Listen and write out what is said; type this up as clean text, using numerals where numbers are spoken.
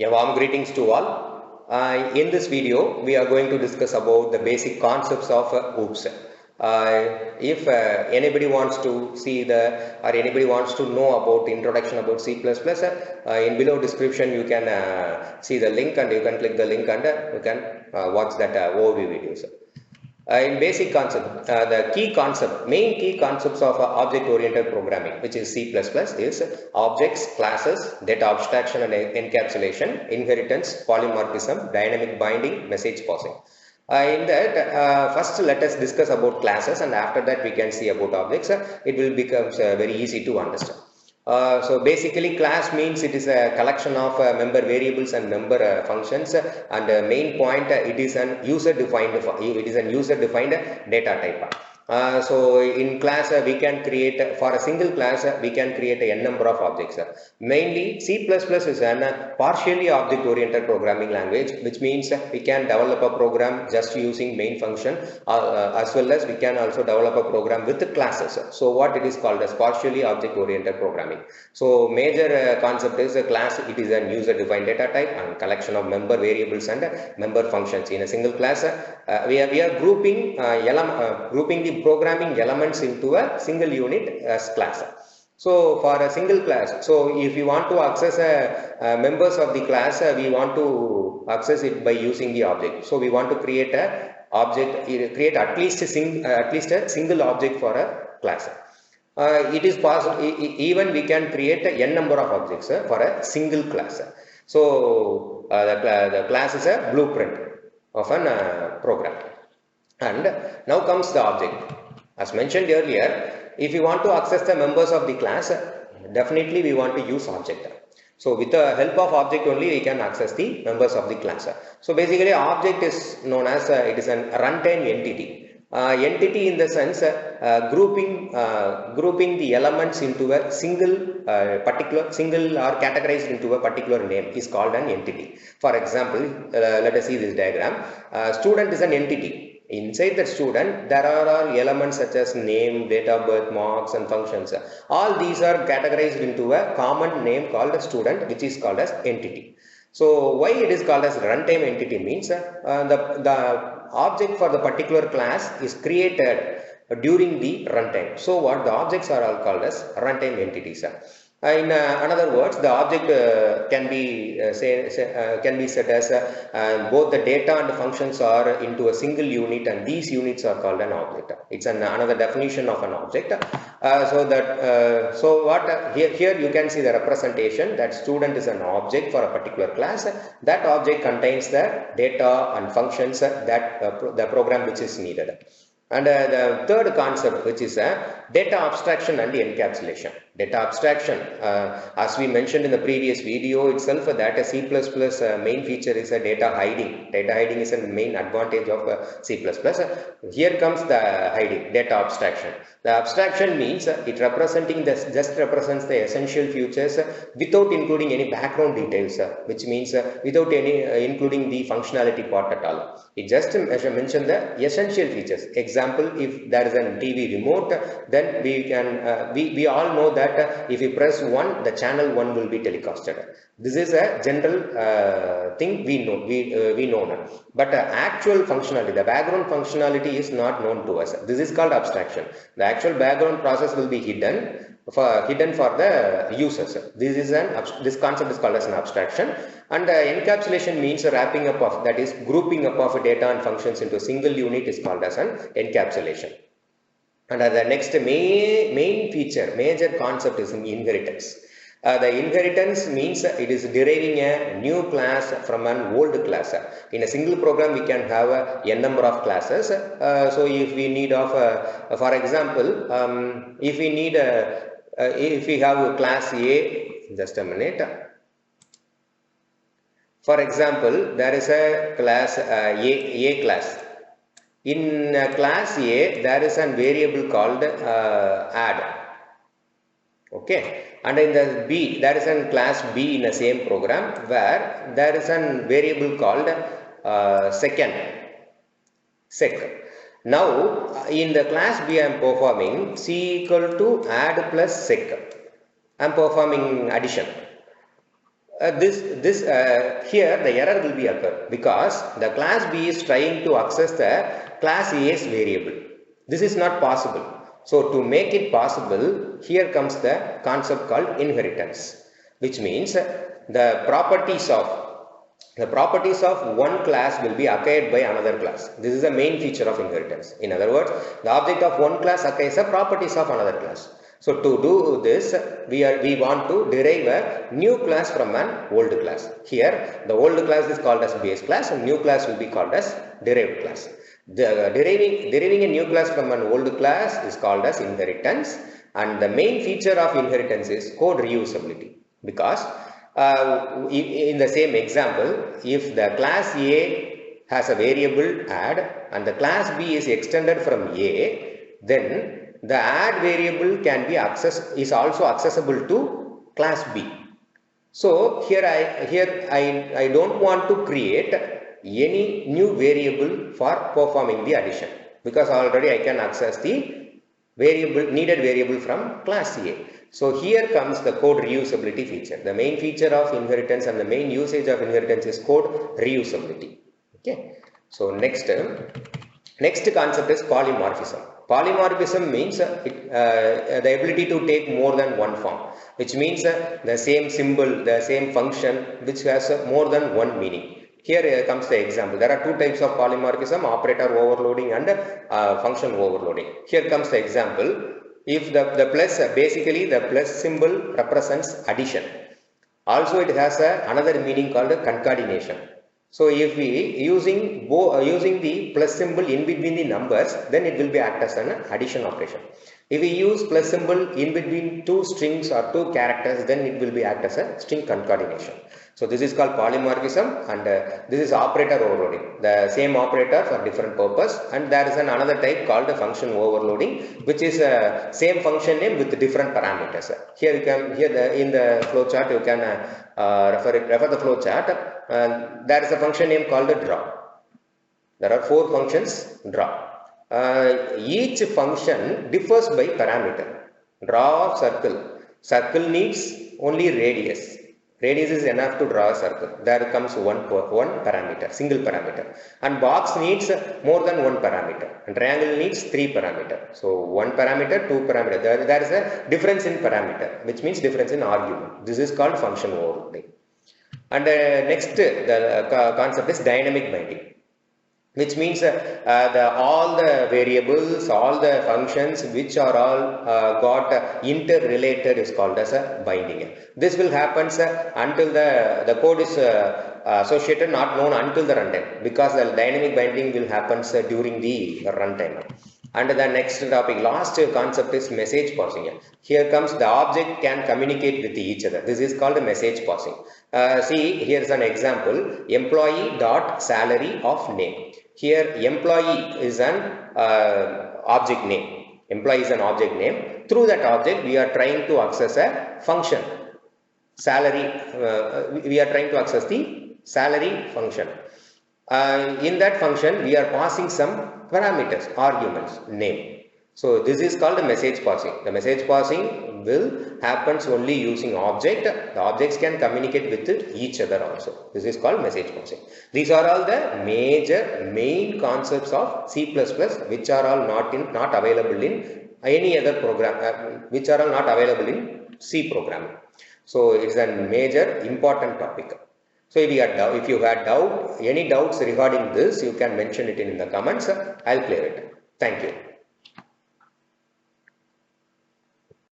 A warm greetings to all. In this video, we are going to discuss about the basic concepts of OOPS. If anybody wants to see or anybody wants to know about introduction about C++, in below description you can see the link and you can click the link and you can watch that overview videos. In basic concept, main key concepts of object-oriented programming, which is C++, is objects, classes, data abstraction and encapsulation, inheritance, polymorphism, dynamic binding, message passing. In that, first let us discuss about classes, and after that we can see about objects. It will become very easy to understand. So basically class means it is a collection of member variables and member functions, and main point it is an user defined data type. So in class we can create, for a single class we can create a n number of objects. Mainly C++ is a partially object oriented programming language, which means we can develop a program just using main function, as well as we can also develop a program with classes. So what it is called as partially object oriented programming. So major concept is a class. It is a user defined data type and collection of member variables and member functions in a single class. We are grouping the programming elements into a single unit as class. So for a single class, so if you want to access members of the class, we want to access it by using the object. So we want to create a object, create at least a single object for a class. It is possible, even we can create a n number of objects for a single class. So the class is a blueprint of a program. And now comes the object. As mentioned earlier, if you want to access the members of the class, definitely we want to use object. So with the help of object only we can access the members of the class. So basically object is known as it is a runtime entity. Entity in the sense grouping the elements into a single or categorized into a particular name is called an entity. For example, let us see this diagram. Student is an entity. Inside the student, there are elements such as name, date of birth, marks and functions. All these are categorized into a common name called a student, which is called as entity. So why it is called as runtime entity means the object for the particular class is created during the runtime. So what the objects are all called as runtime entities. In other words, the object can be said as both the data and the functions are into a single unit, and these units are called an object. It's another definition of an object. Here you can see the representation that student is an object for a particular class. That object contains the data and functions that the program which is needed. And the third concept, which is data abstraction and encapsulation. Data abstraction, as we mentioned in the previous video itself, that C++ main feature is data hiding. Data hiding is a main advantage of C++. Here comes the hiding, data abstraction. The abstraction means it just represents the essential features without including any background details, which means without including the functionality part at all. It just mentions the essential features. Example, if there is a TV remote, then we all know that if you press 1, the channel 1 will be telecasted. This is a general thing we know. But actual functionality, the background functionality is not known to us. This is called abstraction. The actual background process will be hidden for the users. This concept is called as an abstraction. And encapsulation means wrapping up of, that is grouping up of data and functions into a single unit is called as an encapsulation. And the next main feature, major concept is inheritance. The inheritance means it is deriving a new class from an old class. In a single program, we can have n number of classes. So if we need for example, if we have a class A, just a minute. For example, there is a class A class. In class A, there is a variable called add. Okay, and in the B, there is a class B in the same program where there is a variable called sec. Now, in the class B, I am performing C equal to add plus sec. I am performing addition. Here the error will be occur because the class B is trying to access the class A's variable. This is not possible. So to make it possible, here comes the concept called inheritance, which means the properties of one class will be acquired by another class. This is the main feature of inheritance. In other words, the object of one class acquires the properties of another class. So to do this, we want to derive a new class from an old class. Here, the old class is called as base class and new class will be called as derived class. Deriving a new class from an old class is called as inheritance, and the main feature of inheritance is code reusability, because in the same example, if the class A has a variable add and the class B is extended from A, then the add variable is also accessible to class B. So here I don't want to create any new variable for performing the addition, because already I can access the needed variable from class A. So here comes the code reusability feature. The main feature of inheritance and the main usage of inheritance is code reusability. Okay. So next concept is polymorphism. Polymorphism means the ability to take more than one form, which means the same symbol, the same function, which has more than one meaning. Here comes the example. There are two types of polymorphism: operator overloading and function overloading. Here comes the example. If the plus, basically the plus symbol represents addition. Also it has another meaning called concatenation. So if we using the plus symbol in between the numbers, then it will be act as an addition operation. If we use plus symbol in between two strings or two characters, then it will be act as a string concatenation. So this is called polymorphism, and this is operator overloading. The same operator for different purpose, and there is another type called function overloading, which is same function name with different parameters. Here you can in the flow chart you can refer the flow chart. There is a function name called draw. There are 4 functions draw. Each function differs by parameter. Draw of circle. Circle needs only radius. Radius is enough to draw a circle. There comes one parameter, single parameter. And box needs more than one parameter. And triangle needs 3 parameter. So 1 parameter, 2 parameter. There is a difference in parameter, which means difference in argument. This is called function overloading. And next, the concept is dynamic binding, which means all the variables, all the functions which are all got interrelated is called as a binding. This will happen until the code is associated, not known until the runtime, because the dynamic binding will happen during the runtime. And the next topic, last concept is message passing. Here comes the object can communicate with each other. This is called message passing. See, here's an example: employee dot salary of name. Here employee is an object name. Employee is an object name. Through that object we are trying to access a function. Salary, we are trying to access the salary function. In that function we are passing some parameters, arguments, name. So this is called message passing. The message passing will happens only using object. The objects can communicate with each other also. This is called message passing. These are all the main concepts of C++, which are all not available in any other program, which are all not available in C programming. So it's a major important topic. So if you had any doubts regarding this, you can mention it in the comments. I'll clear it. Thank you.